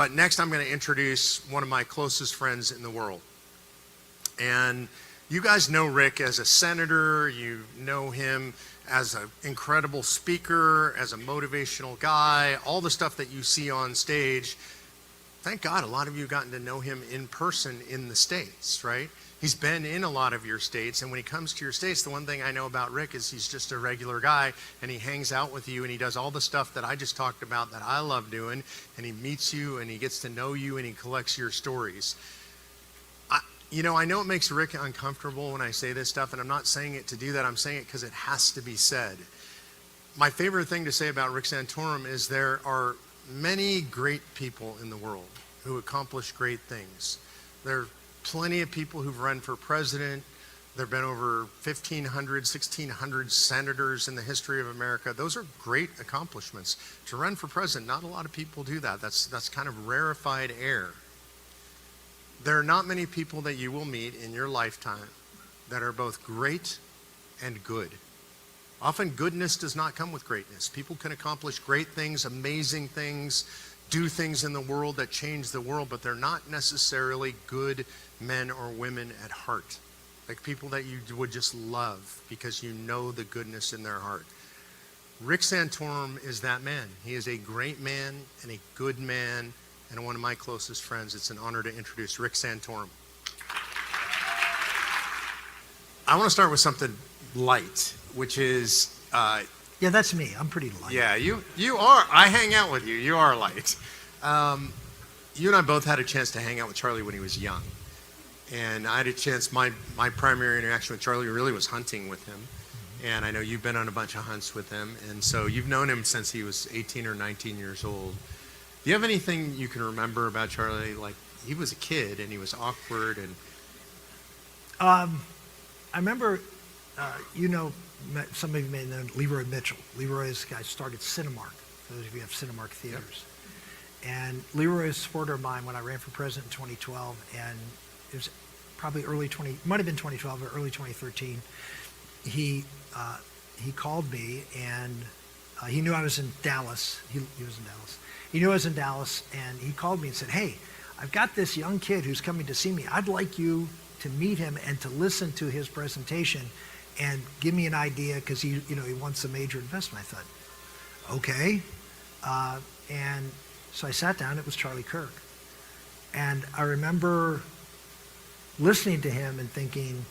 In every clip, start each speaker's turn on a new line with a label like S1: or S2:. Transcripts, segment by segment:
S1: But next I'm going to introduce one of my closest friends in the world. And you guys know Rick as a senator, you know him as an incredible speaker, as a motivational guy, all the stuff that you see on stage. Thank God a lot of you have gotten to know him in person in the States, right? He's been in a lot of your states, and when he comes to your states, the one thing I know about Rick is he's just a regular guy, and he hangs out with you, and he does all the stuff that I just talked about that I love doing, and he meets you, and he gets to know you, and he collects your stories. I know it makes Rick uncomfortable when I say this stuff, and I'm not saying it to do that. I'm saying it because it has to be said. My favorite thing to say about Rick Santorum is there are many great people in the world who accomplish great things. There are plenty of people who've run for president. There have been over 1,500, 1,600 senators in the history of America. Those are great accomplishments. To run for president, not a lot of people do that. That's kind of rarefied air. There are not many people that you will meet in your lifetime that are both great and good. Often goodness does not come with greatness. People can accomplish great things, amazing things, do things in the world that change the world, but they're not necessarily good men or women at heart. Like people that you would just love because you know the goodness in their heart. Rick Santorum is that man. He is a great man and a good man and one of my closest friends. It's an honor to introduce Rick Santorum. I want to start with something light, which is...
S2: yeah, that's me. I'm pretty light.
S1: Yeah, you are. I hang out with you. You are light. You and I both had a chance to hang out with Charlie when he was young. And I had a chance, my primary interaction with Charlie really was hunting with him. And I know you've been on a bunch of hunts with him. And so you've known him since he was 18 or 19 years old. Do you have anything you can remember about Charlie? Like, he was a kid and he was awkward and...
S2: I remember, some of you may know Leroy Mitchell. Leroy is the guy who started Cinemark. For those of you who have Cinemark theaters. Yep. And Leroy is a supporter of mine when I ran for president in 2012, and it was probably might have been 2012 or early 2013. He called me, and he knew I was in Dallas. He was in Dallas. He knew I was in Dallas, and he called me and said, "Hey, I've got this young kid who's coming to see me. I'd like you to meet him and to listen to his presentation and give me an idea because he wants a major investment." I thought, okay. And so I sat down. It was Charlie Kirk. And I remember listening to him and thinking,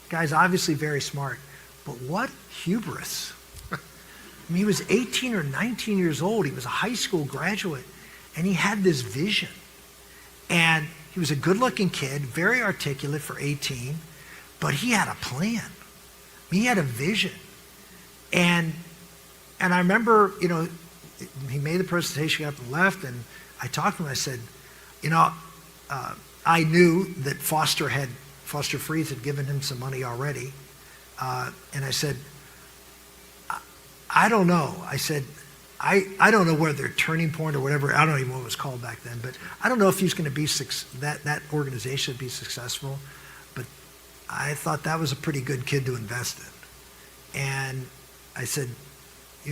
S2: guy's obviously very smart, but what hubris. I mean, he was 18 or 19 years old. He was a high school graduate, and he had this vision. And he was a good-looking kid, very articulate for 18, but he had a plan. He had a vision. And I remember, he made the presentation, got up and left, and I talked to him. I said, I knew that Foster Freeth had given him some money already. And I said, I don't know. I said, I don't know whether Turning Point or whatever, I don't even know what it was called back then, but I don't know if he's going to be, that organization would be successful, but I thought that was a pretty good kid to invest in. And I said,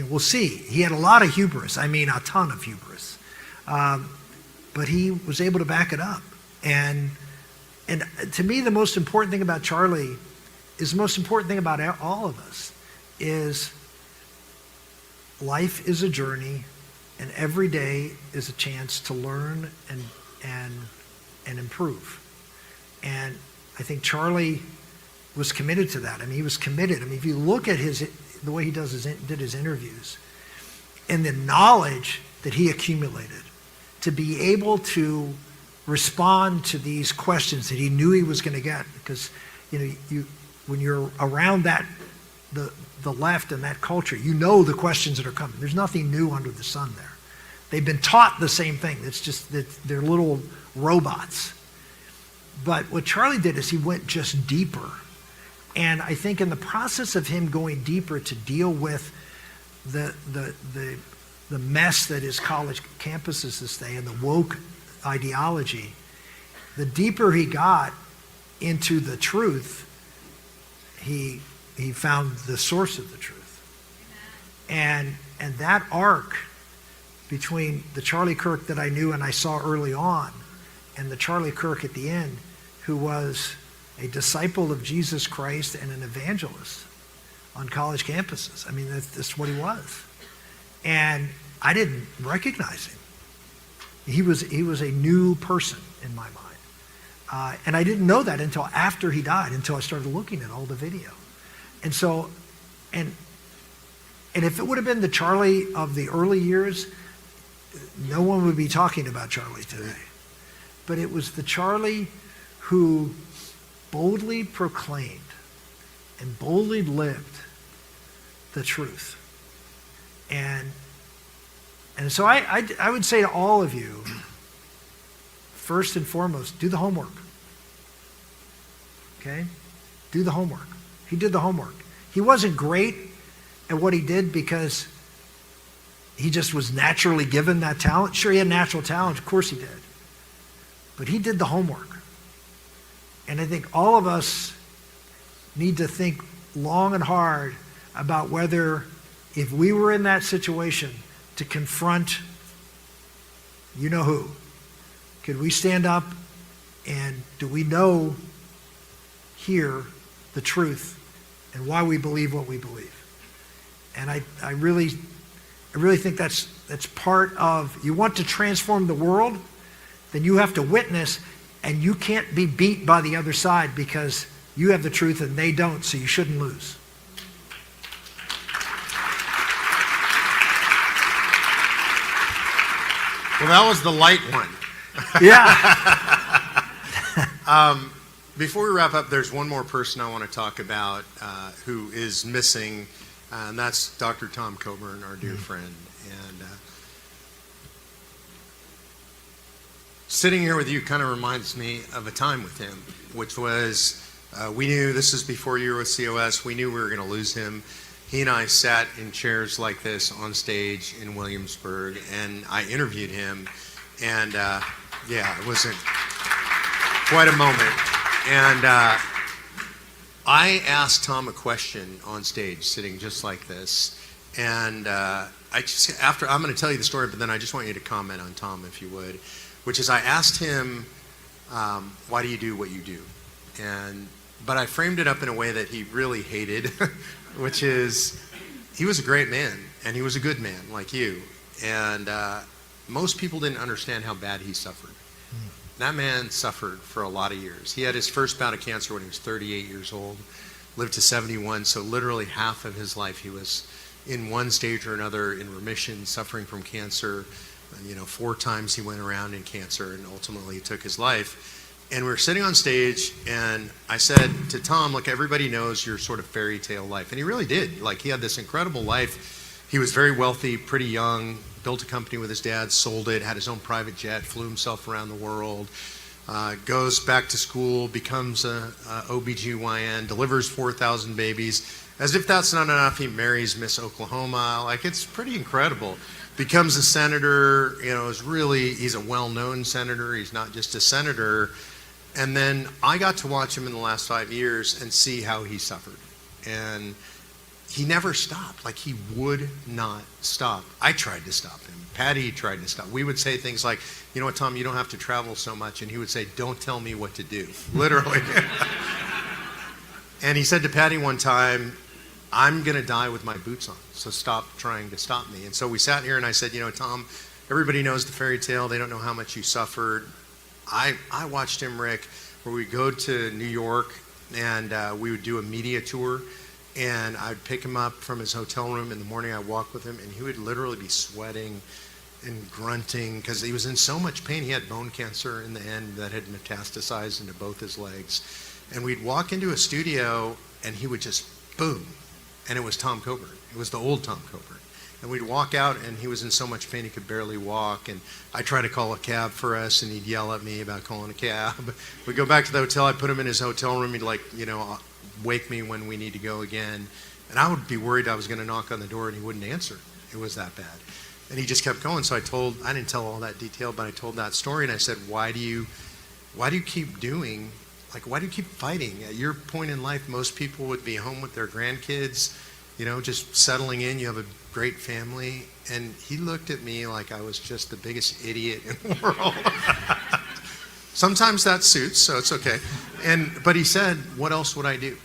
S2: we'll see. He had a lot of hubris. I mean, a ton of hubris. But he was able to back it up. And to me, the most important thing about Charlie is the most important thing about all of us is life is a journey, and every day is a chance to learn and improve. And I think Charlie was committed to that. I mean, he was committed. I mean, if you look at the way he did his interviews, and the knowledge that he accumulated to be able to respond to these questions that he knew he was going to get, because when you're around the left and that culture, the questions that are coming. There's nothing new under the sun there. They've been taught the same thing. It's just that they're little robots. But what Charlie did is he went just deeper. And I think in the process of him going deeper to deal with the mess that is college campuses this day and the woke ideology, the deeper he got into the truth, he found the source of the truth. And that arc between the Charlie Kirk that I knew and I saw early on and the Charlie Kirk at the end, who was a disciple of Jesus Christ and an evangelist on college campuses. I mean, that's what he was. And I didn't recognize him. He was a new person in my mind. And I didn't know that until after he died, until I started looking at all the video. And so, and if it would have been the Charlie of the early years, no one would be talking about Charlie today. But it was the Charlie who boldly proclaimed and boldly lived the truth. And so I would say to all of you, first and foremost, do the homework. Okay? Do the homework. He did the homework. He wasn't great at what he did because he just was naturally given that talent. Sure, he had natural talent. Of course he did. But he did the homework. And I think all of us need to think long and hard about whether, if we were in that situation to confront you know who, could we stand up and do we know here the truth and why we believe what we believe? And I really think that's part of, you want to transform the world, then you have to witness, and you can't be beat by the other side because you have the truth and they don't, so you shouldn't lose.
S1: Well, that was the light one.
S2: Yeah.
S1: Before we wrap up, there's one more person I want to talk about who is missing, and that's Dr. Tom Coburn, our dear friend. And sitting here with you kind of reminds me of a time with him, which was, we knew, this is before you were with COS, we knew we were going to lose him. He and I sat in chairs like this on stage in Williamsburg, and I interviewed him, and yeah, it was quite a moment. And I asked Tom a question on stage, sitting just like this, and I'm going to tell you the story, but then I just want you to comment on Tom, if you would, which is I asked him, why do you do what you do? But I framed it up in a way that he really hated, which is, he was a great man, and he was a good man, like you. And most people didn't understand how bad he suffered. That man suffered for a lot of years. He had his first bout of cancer when he was 38 years old, lived to 71, so literally half of his life he was in one stage or another in remission, suffering from cancer. 4 times he went around in cancer, and ultimately he took his life. And we were sitting on stage, and I said to Tom, look, everybody knows your sort of fairy tale life. And he really did. Like, he had this incredible life. He was very wealthy, pretty young, built a company with his dad, sold it, had his own private jet, flew himself around the world, goes back to school, becomes a OBGYN, delivers 4,000 babies. As if that's not enough, he marries Miss Oklahoma. Like, it's pretty incredible. Becomes a senator, he's a well-known senator. He's not just a senator. And then I got to watch him in the last 5 years and see how he suffered. And he never stopped. Like, he would not stop. I tried to stop him. Patty tried to stop. We would say things like, you know what, Tom, you don't have to travel so much. And he would say, don't tell me what to do. Literally. And he said to Patty one time, I'm going to die with my boots on, so stop trying to stop me. And so we sat here and I said, Tom, everybody knows the fairy tale. They don't know how much you suffered. I watched him, Rick, where we'd go to New York and we would do a media tour, and I'd pick him up from his hotel room in the morning. I'd walk with him, and he would literally be sweating and grunting because he was in so much pain. He had bone cancer in the end that had metastasized into both his legs. And we'd walk into a studio, and he would just boom. And it was Tom Coburn. It was the old Tom Coburn. And we'd walk out, and he was in so much pain he could barely walk. And I'd try to call a cab for us, and he'd yell at me about calling a cab. We'd go back to the hotel. I'd put him in his hotel room. He'd wake me when we need to go again. And I would be worried I was going to knock on the door, and he wouldn't answer. It was that bad. And he just kept going. So I didn't tell all that detail, but I told that story, and I said, why do you keep doing, why do you keep fighting? At your point in life, most people would be home with their grandkids, just settling in. You have a great family, and he looked at me like I was just the biggest idiot in the world. Sometimes that suits, so it's okay. But he said, what else would I do?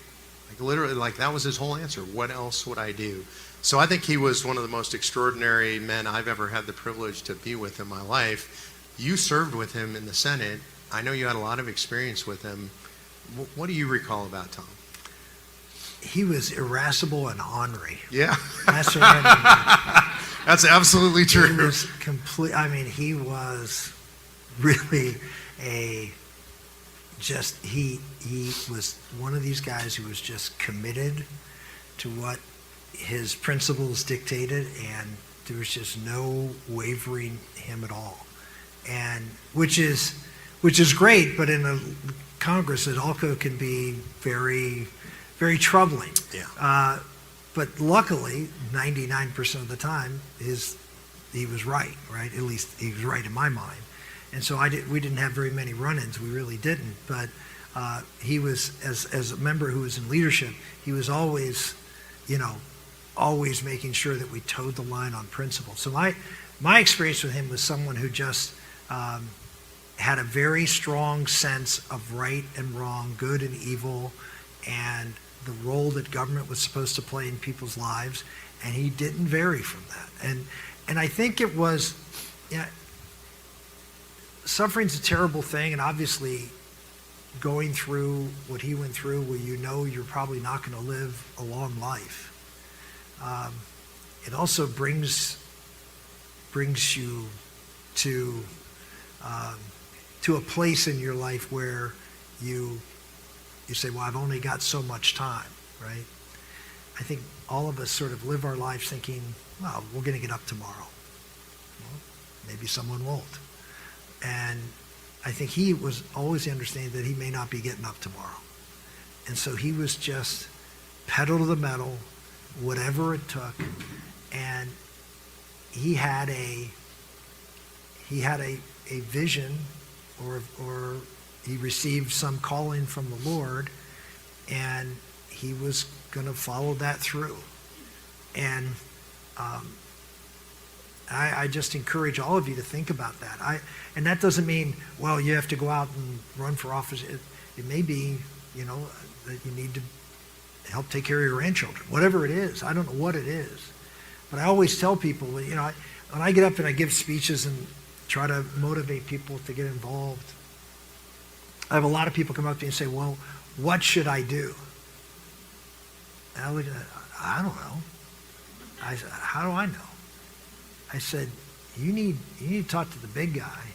S1: Like literally, like that was his whole answer. What else would I do? So I think he was one of the most extraordinary men I've ever had the privilege to be with in my life. You served with him in the Senate. I know you had a lot of experience with him. What do you recall about Tom?
S2: He was irascible and ornery.
S1: Yeah.
S2: That's what I mean.
S1: That's absolutely true.
S2: He was he was really he was one of these guys who was just committed to what his principles dictated, and there was just no wavering him at all. And which is great, but in a Congress it also can be very, very troubling.
S1: Yeah.
S2: But luckily, 99% of the time, he was right? At least he was right in my mind. And so we didn't have very many run-ins. We really didn't. But he was, as a member who was in leadership, he was always, always making sure that we towed the line on principle. So my experience with him was someone who just had a very strong sense of right and wrong, good and evil, and the role that government was supposed to play in people's lives, and he didn't vary from that. And I think it was, suffering's a terrible thing, and obviously going through what he went through, where you're probably not going to live a long life, it also brings you to a place in your life where you say, well, I've only got so much time, right? I think all of us sort of live our lives thinking, well, we're going to get up tomorrow. Well, maybe someone won't. And I think he was always the understanding that he may not be getting up tomorrow. And so he was just pedal to the metal, whatever it took. And he had a vision, or he received some calling from the Lord, and he was going to follow that through. And I just encourage all of you to think about that. And that doesn't mean, well, you have to go out and run for office. It may be, that you need to help take care of your grandchildren, whatever it is. I don't know what it is. But I always tell people, when I get up and I give speeches and try to motivate people to get involved, I have a lot of people come up to me and say, well, what should I do? And I look at it, I don't know. I said, how do I know? I said, you need to talk to the big guy,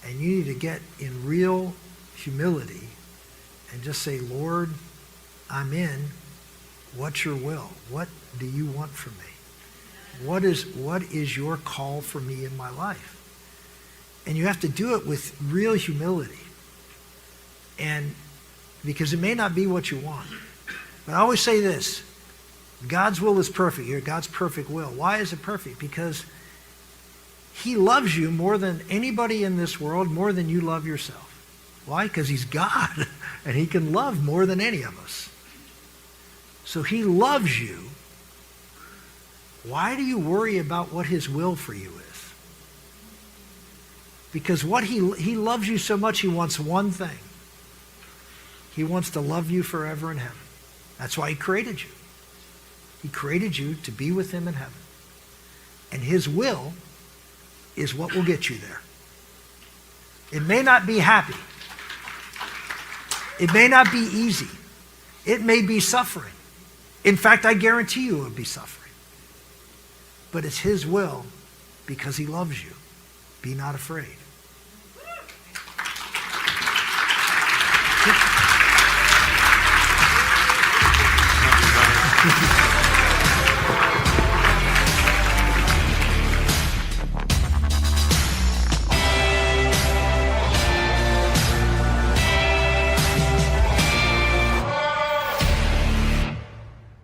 S2: and you need to get in real humility and just say, Lord, I'm in. What's your will? What do you want from me? What is your call for me in my life? And you have to do it with real humility. And because it may not be what you want. But I always say this, God's will is perfect here, God's perfect will. Why is it perfect? Because he loves you more than anybody in this world, more than you love yourself. Why? Because he's God, and he can love more than any of us. So he loves you. Why do you worry about what his will for you is? Because he loves you so much, he wants one thing. He wants to love you forever in heaven. That's why he created you. He created you to be with him in heaven. And his will is what will get you there. It may not be happy. It may not be easy. It may be suffering. In fact, I guarantee you it will be suffering. But it's his will because he loves you. Be not afraid. Thank you.